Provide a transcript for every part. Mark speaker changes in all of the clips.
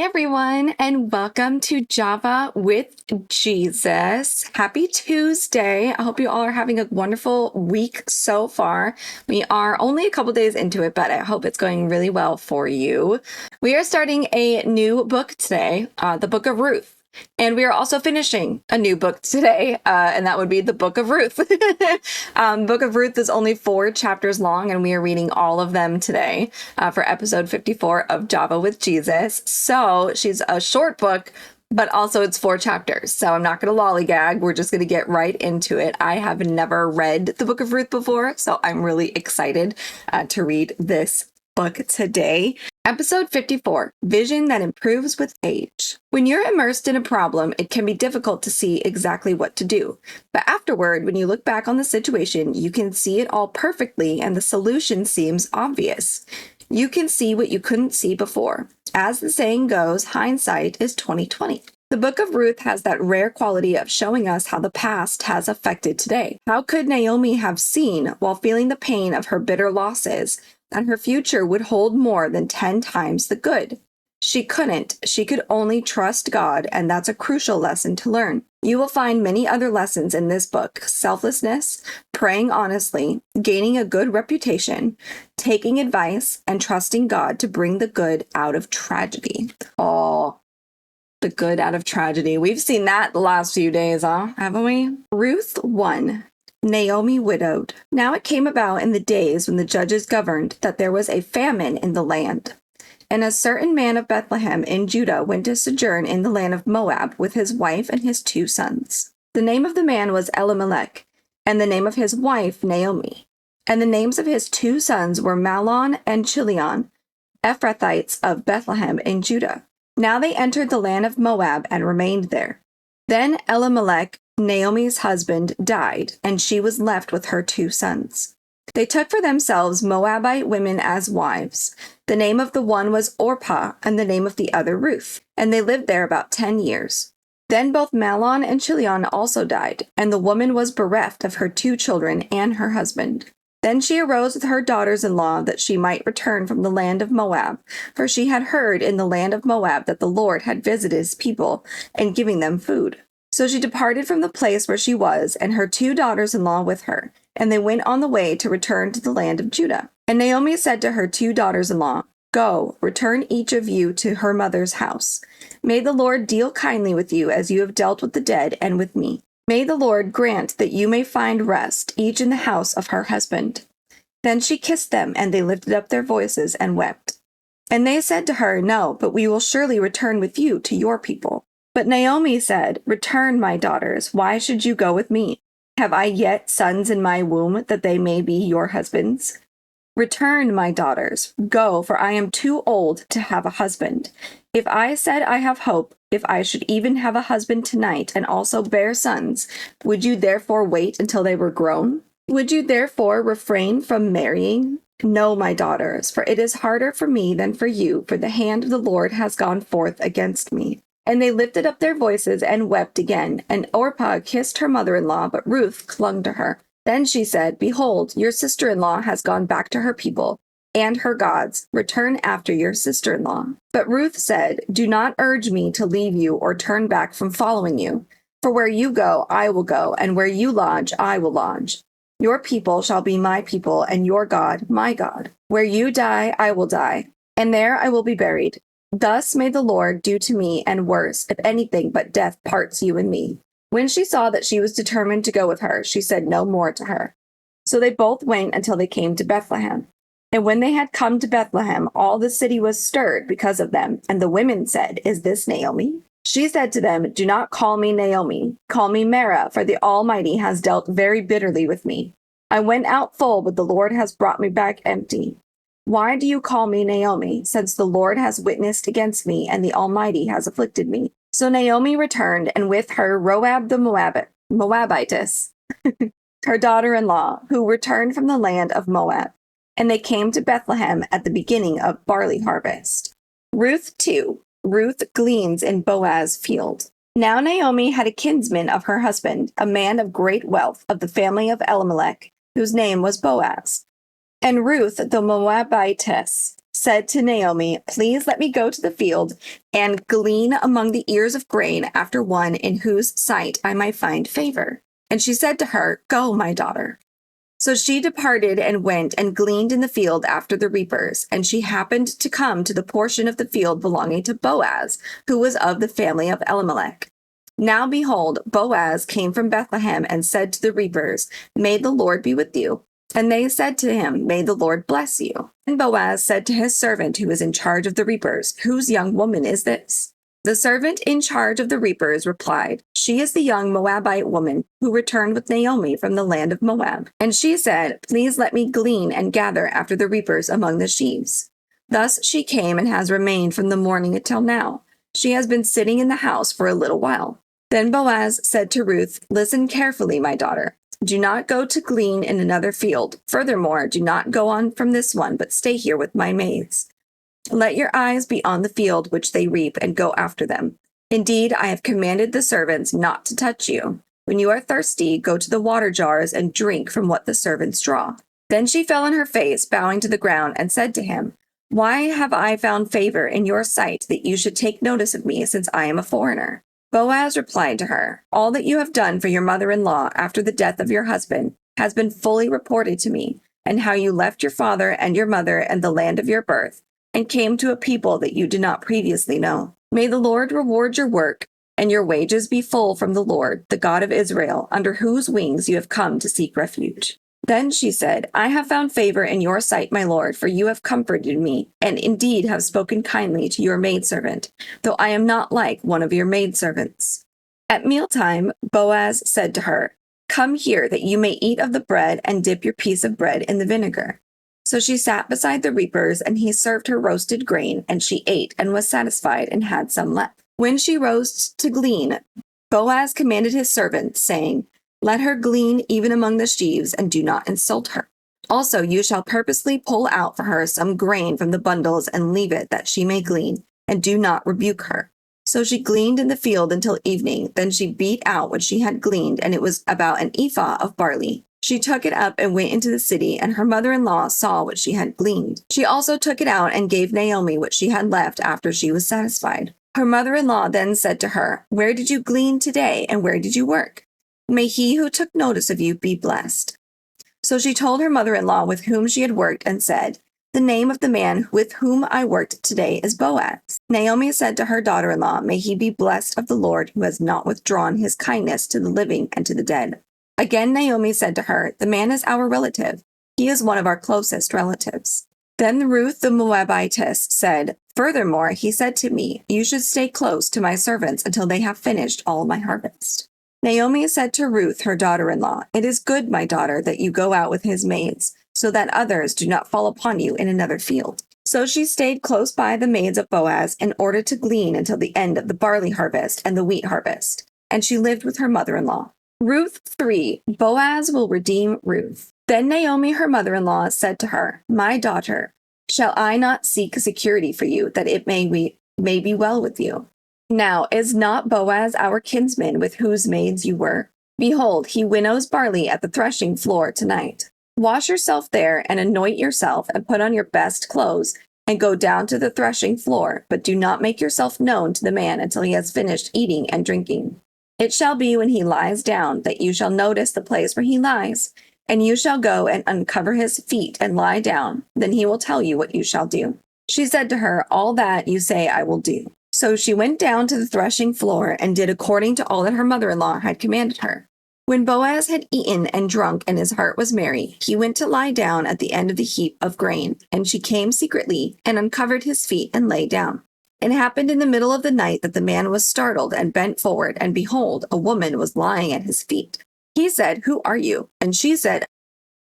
Speaker 1: everyone, and welcome to Java with Jesus. Happy Tuesday. I hope you all are having a wonderful week so far. We are only a couple days into it, but I hope it's going really well for you. We are starting a new book today, the Book of Ruth. And we are also finishing a new book today, and that would be the Book of Ruth. Book of Ruth is only 4 chapters long, and we are reading all of them today for episode 54 of Java with Jesus. So she's a short book, but also it's 4 chapters. So I'm not going to lollygag. We're just going to get right into it. I have never read the Book of Ruth before, so I'm really excited to read this book today. Episode 54, Vision that Improves with Age. When you're immersed in a problem, it can be difficult to see exactly what to do. But afterward, when you look back on the situation, you can see it all perfectly and the solution seems obvious. You can see what you couldn't see before. As the saying goes, hindsight is 20/20. The Book of Ruth has that rare quality of showing us how the past has affected today. How could Naomi have seen, while feeling the pain of her bitter losses, that her future would hold more than 10 times the good? She couldn't. She could only trust God, and that's a crucial lesson to learn. You will find many other lessons in this book: selflessness, praying honestly, gaining a good reputation, taking advice, and trusting God to bring the good out of tragedy. Oh, the good out of tragedy. We've seen that the last few days, haven't we? Ruth 1. Naomi widowed. Now it came about in the days when the judges governed that there was a famine in the land. And a certain man of Bethlehem in Judah went to sojourn in the land of Moab with his wife and his 2 sons. The name of the man was Elimelech, and the name of his wife Naomi. And the names of his 2 sons were Mahlon and Chilion, Ephrathites of Bethlehem in Judah. Now they entered the land of Moab and remained there. Then Elimelech, Naomi's husband, died, and she was left with her 2 sons. They took for themselves Moabite women as wives. The name of the one was Orpah, and the name of the other Ruth, and they lived there about 10 years. Then both Mahlon and Chilion also died, and the woman was bereft of her 2 children and her husband. Then she arose with her daughters-in-law that she might return from the land of Moab, for she had heard in the land of Moab that the Lord had visited his people and giving them food. So she departed from the place where she was, and her 2 daughters-in-law with her, and they went on the way to return to the land of Judah. And Naomi said to her 2 daughters-in-law, "Go, return each of you to her mother's house. May the Lord deal kindly with you as you have dealt with the dead and with me. May the Lord grant that you may find rest, each in the house of her husband." Then she kissed them, and they lifted up their voices and wept. And they said to her, "No, but we will surely return with you to your people." But Naomi said, "Return, my daughters. Why should you go with me? Have I yet sons in my womb that they may be your husbands? Return, my daughters. Go, for I am too old to have a husband. If I said I have hope, if I should even have a husband tonight and also bear sons, would you therefore wait until they were grown? Would you therefore refrain from marrying? No, my daughters, for it is harder for me than for you, for the hand of the Lord has gone forth against me." And they lifted up their voices and wept again. And Orpah kissed her mother-in-law, but Ruth clung to her. Then she said, "Behold, your sister-in-law has gone back to her people and her gods. Return after your sister-in-law." But Ruth said, "Do not urge me to leave you or turn back from following you. For where you go, I will go, and where you lodge, I will lodge. Your people shall be my people, and your God, my God. Where you die, I will die, and there I will be buried. Thus may the Lord do to me, and worse, if anything but death parts you and me." When she saw that she was determined to go with her, she said no more to her. So they both went until they came to Bethlehem. And when they had come to Bethlehem, all the city was stirred because of them. And the women said, "Is this Naomi?" She said to them, "Do not call me Naomi. Call me Mara, for the Almighty has dealt very bitterly with me. I went out full, but the Lord has brought me back empty. Why do you call me Naomi, since the Lord has witnessed against me, and the Almighty has afflicted me?" So Naomi returned, and with her Roab the Moabitess, her daughter-in-law, who returned from the land of Moab. And they came to Bethlehem at the beginning of barley harvest. Ruth 2. Ruth gleans in Boaz's field. Now Naomi had a kinsman of her husband, a man of great wealth, of the family of Elimelech, whose name was Boaz. And Ruth the Moabitess said to Naomi, "Please let me go to the field and glean among the ears of grain after one in whose sight I might find favor." And she said to her, "Go, my daughter." So she departed and went and gleaned in the field after the reapers. And she happened to come to the portion of the field belonging to Boaz, who was of the family of Elimelech. Now behold, Boaz came from Bethlehem and said to the reapers, "May the Lord be with you." And they said to him, "May the Lord bless you." And Boaz said to his servant who was in charge of the reapers, "Whose young woman is this?" The servant in charge of the reapers replied, "She is the young Moabite woman who returned with Naomi from the land of Moab." And she said, "Please let me glean and gather after the reapers among the sheaves." Thus she came and has remained from the morning until now. She has been sitting in the house for a little while. Then Boaz said to Ruth, "Listen carefully, my daughter. Do not go to glean in another field. Furthermore, do not go on from this one, but stay here with my maids. Let your eyes be on the field which they reap, and go after them. Indeed, I have commanded the servants not to touch you. When you are thirsty, go to the water jars and drink from what the servants draw." Then she fell on her face, bowing to the ground, and said to him, "Why have I found favor in your sight that you should take notice of me, since I am a foreigner?" Boaz replied to her, "All that you have done for your mother-in-law after the death of your husband has been fully reported to me, and how you left your father and your mother and the land of your birth, and came to a people that you did not previously know. May the Lord reward your work, and your wages be full from the Lord, the God of Israel, under whose wings you have come to seek refuge." Then she said, "I have found favor in your sight, my lord, for you have comforted me, and indeed have spoken kindly to your maidservant, though I am not like one of your maidservants." At mealtime, Boaz said to her, "Come here, that you may eat of the bread and dip your piece of bread in the vinegar." So she sat beside the reapers, and he served her roasted grain, and she ate and was satisfied and had some left. When she rose to glean, Boaz commanded his servant, saying, "Let her glean even among the sheaves, and do not insult her. Also you shall purposely pull out for her some grain from the bundles and leave it that she may glean, and do not rebuke her." So she gleaned in the field until evening. Then she beat out what she had gleaned, and it was about an ephah of barley. She took it up and went into the city, and her mother-in-law saw what she had gleaned. She also took it out and gave Naomi what she had left after she was satisfied. Her mother-in-law then said to her, "Where did you glean today, and where did you work? May he who took notice of you be blessed." So she told her mother-in-law with whom she had worked and said, "The name of the man with whom I worked today is Boaz." Naomi said to her daughter-in-law, "May he be blessed of the Lord, who has not withdrawn his kindness to the living and to the dead." Again Naomi said to her, "The man is our relative. He is one of our closest relatives." Then Ruth the Moabitess said, "Furthermore, he said to me, 'You should stay close to my servants until they have finished all my harvest.'" Naomi said to Ruth, her daughter-in-law, "It is good, my daughter, that you go out with his maids, so that others do not fall upon you in another field." So she stayed close by the maids of Boaz in order to glean until the end of the barley harvest and the wheat harvest, and she lived with her mother-in-law. Ruth 3. Boaz will redeem Ruth. Then Naomi, her mother-in-law, said to her, "My daughter, shall I not seek security for you, that it may be well with you? Now, is not Boaz our kinsman with whose maids you were? Behold, he winnows barley at the threshing floor tonight. Wash yourself there and anoint yourself and put on your best clothes and go down to the threshing floor, but do not make yourself known to the man until he has finished eating and drinking. It shall be when he lies down that you shall notice the place where he lies, and you shall go and uncover his feet and lie down. Then he will tell you what you shall do." She said to her, "All that you say I will do." So she went down to the threshing floor and did according to all that her mother-in-law had commanded her. When Boaz had eaten and drunk and his heart was merry, he went to lie down at the end of the heap of grain, and she came secretly and uncovered his feet and lay down. It happened in the middle of the night that the man was startled and bent forward, and behold, a woman was lying at his feet. He said, "Who are you?" And she said,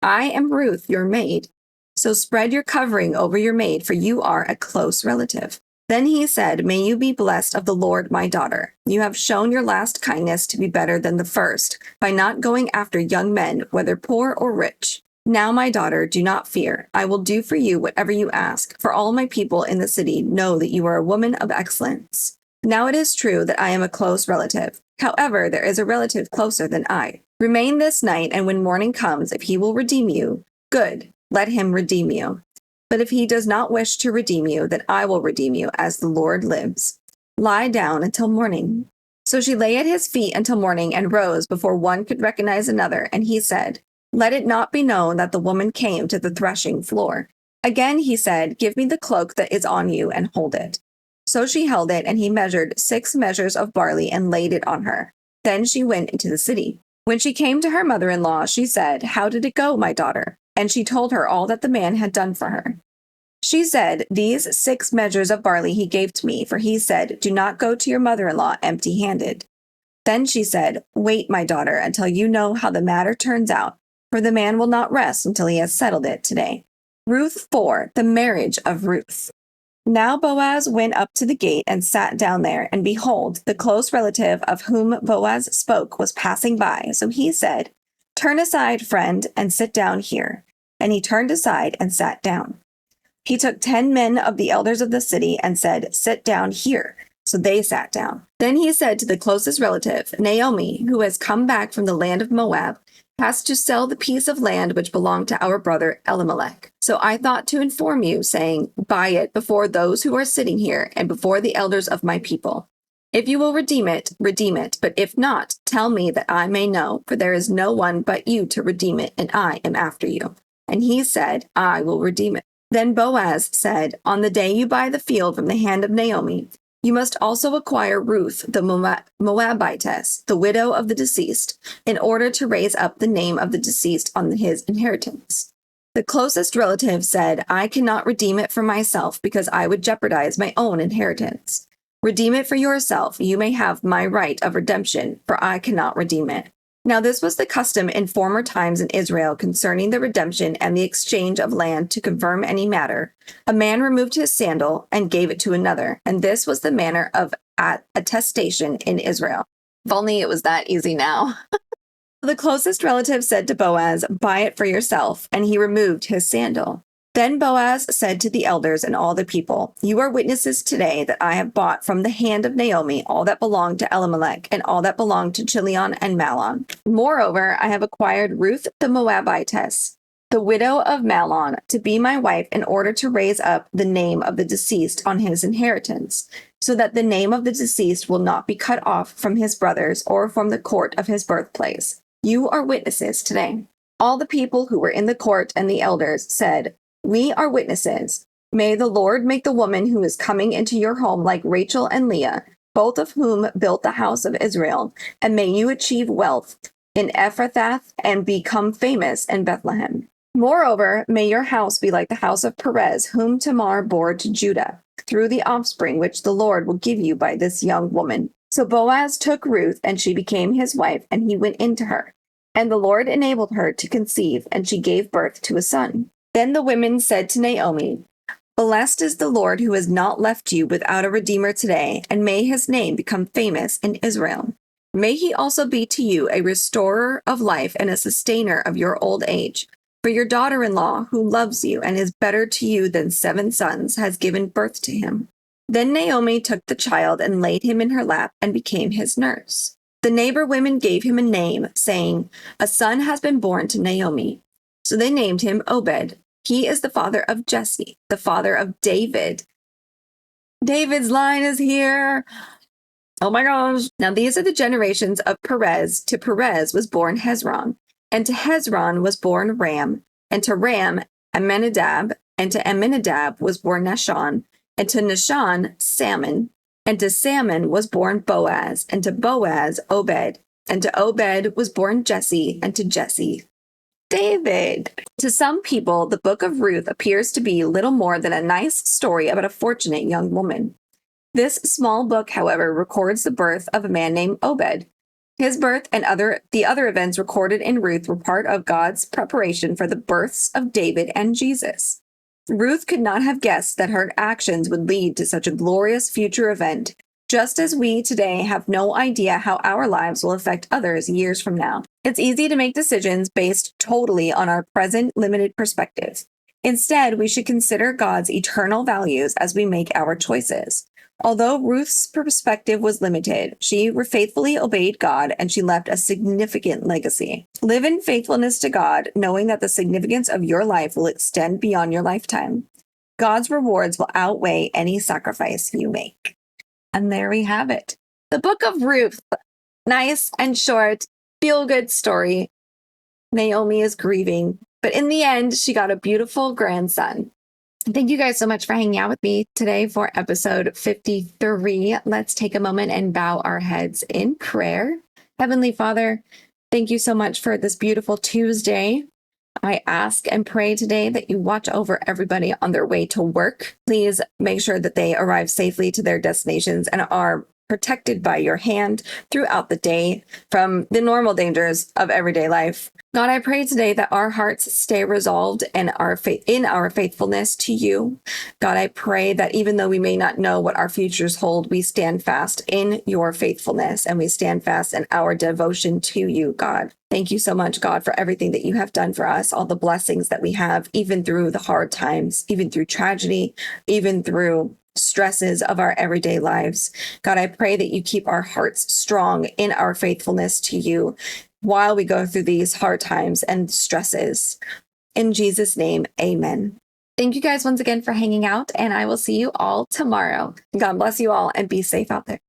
Speaker 1: "I am Ruth, your maid. So spread your covering over your maid, for you are a close relative." Then he said, "May you be blessed of the Lord, my daughter. You have shown your last kindness to be better than the first, by not going after young men, whether poor or rich. Now, my daughter, do not fear. I will do for you whatever you ask, for all my people in the city know that you are a woman of excellence. Now it is true that I am a close relative. However, there is a relative closer than I. Remain this night, and when morning comes, if he will redeem you, good, let him redeem you. But if he does not wish to redeem you, then I will redeem you, as the Lord lives. Lie down until morning." So she lay at his feet until morning and rose before one could recognize another. And he said, "Let it not be known that the woman came to the threshing floor." Again he said, "Give me the cloak that is on you and hold it." So she held it, and he measured 6 measures of barley and laid it on her. Then she went into the city. When she came to her mother-in-law, she said, "How did it go, my daughter?" And she told her all that the man had done for her. She said, "These 6 measures of barley he gave to me, for he said, 'Do not go to your mother-in-law empty-handed.'" Then she said, "Wait, my daughter, until you know how the matter turns out, for the man will not rest until he has settled it today." Ruth 4, the marriage of Ruth. Now Boaz went up to the gate and sat down there, and behold, the close relative of whom Boaz spoke was passing by. So he said, "Turn aside, friend, and sit down here." And he turned aside and sat down. He took 10 men of the elders of the city and said, "Sit down here." So they sat down. Then he said to the closest relative, "Naomi, who has come back from the land of Moab, has to sell the piece of land which belonged to our brother Elimelech. So I thought to inform you, saying, buy it before those who are sitting here and before the elders of my people. If you will redeem it, but if not, tell me that I may know, for there is no one but you to redeem it, and I am after you." And he said, "I will redeem it." Then Boaz said, "On the day you buy the field from the hand of Naomi, you must also acquire Ruth the Moabitess, the widow of the deceased, in order to raise up the name of the deceased on his inheritance." The closest relative said, "I cannot redeem it for myself because I would jeopardize my own inheritance. Redeem it for yourself. You may have my right of redemption, for I cannot redeem it." Now this was the custom in former times in Israel concerning the redemption and the exchange of land to confirm any matter. A man removed his sandal and gave it to another, and this was the manner of attestation in Israel. If only it was that easy now. The closest relative said to Boaz, "Buy it for yourself," and he removed his sandal. Then Boaz said to the elders and all the people, "You are witnesses today that I have bought from the hand of Naomi all that belonged to Elimelech and all that belonged to Chilion and Mahlon. Moreover, I have acquired Ruth the Moabitess, the widow of Mahlon, to be my wife in order to raise up the name of the deceased on his inheritance, so that the name of the deceased will not be cut off from his brothers or from the court of his birthplace. You are witnesses today." All the people who were in the court and the elders said, "We are witnesses. May the Lord make the woman who is coming into your home like Rachel and Leah, both of whom built the house of Israel, and may you achieve wealth in Ephrathah and become famous in Bethlehem. Moreover, may your house be like the house of Perez, whom Tamar bore to Judah, through the offspring which the Lord will give you by this young woman." So Boaz took Ruth, and she became his wife, and he went into her. And the Lord enabled her to conceive, and she gave birth to a son. Then the women said to Naomi, "Blessed is the Lord who has not left you without a redeemer today, and may his name become famous in Israel. May he also be to you a restorer of life and a sustainer of your old age. For your daughter-in-law, who loves you and is better to you than 7 sons, has given birth to him." Then Naomi took the child and laid him in her lap and became his nurse. The neighbor women gave him a name, saying, "A son has been born to Naomi." So they named him Obed. He is the father of Jesse, the father of David. David's line is here. Oh my gosh. Now these are the generations of Perez. To Perez was born Hezron, and to Hezron was born Ram, and to Ram Amminadab, and to Amminadab was born Nahshon, and to Nahshon Salmon, and to Salmon was born Boaz, and to Boaz Obed, and to Obed was born Jesse, and to Jesse David. To some people, the book of Ruth appears to be little more than a nice story about a fortunate young woman. This small book, however, records the birth of a man named Obed. His birth and the other events recorded in Ruth were part of God's preparation for the births of David and Jesus. Ruth could not have guessed that her actions would lead to such a glorious future event, just as we today have no idea how our lives will affect others years from now. It's easy to make decisions based totally on our present limited perspective. Instead, we should consider God's eternal values as we make our choices. Although Ruth's perspective was limited, she faithfully obeyed God, and she left a significant legacy. Live in faithfulness to God, knowing that the significance of your life will extend beyond your lifetime. God's rewards will outweigh any sacrifice you make. And there we have it. The book of Ruth. Nice and short, feel-good story. Naomi is grieving, but in the end, she got a beautiful grandson. Thank you guys so much for hanging out with me today for episode 53. Let's take a moment and bow our heads in prayer. Heavenly Father, thank you so much for this beautiful Tuesday. I ask and pray today that you watch over everybody on their way to work. Please make sure that they arrive safely to their destinations and are protected by your hand throughout the day from the normal dangers of everyday life. God, I pray today that our hearts stay resolved and in our faithfulness to you. God, I pray that even though we may not know what our futures hold, we stand fast in your faithfulness and we stand fast in our devotion to you, God. Thank you so much, God, for everything that you have done for us, all the blessings that we have, even through the hard times, even through tragedy, even through stresses of our everyday lives. God, I pray that you keep our hearts strong in our faithfulness to you while we go through these hard times and stresses. In Jesus' name, amen. Thank you guys once again for hanging out, and I will see you all tomorrow. God bless you all and be safe out there.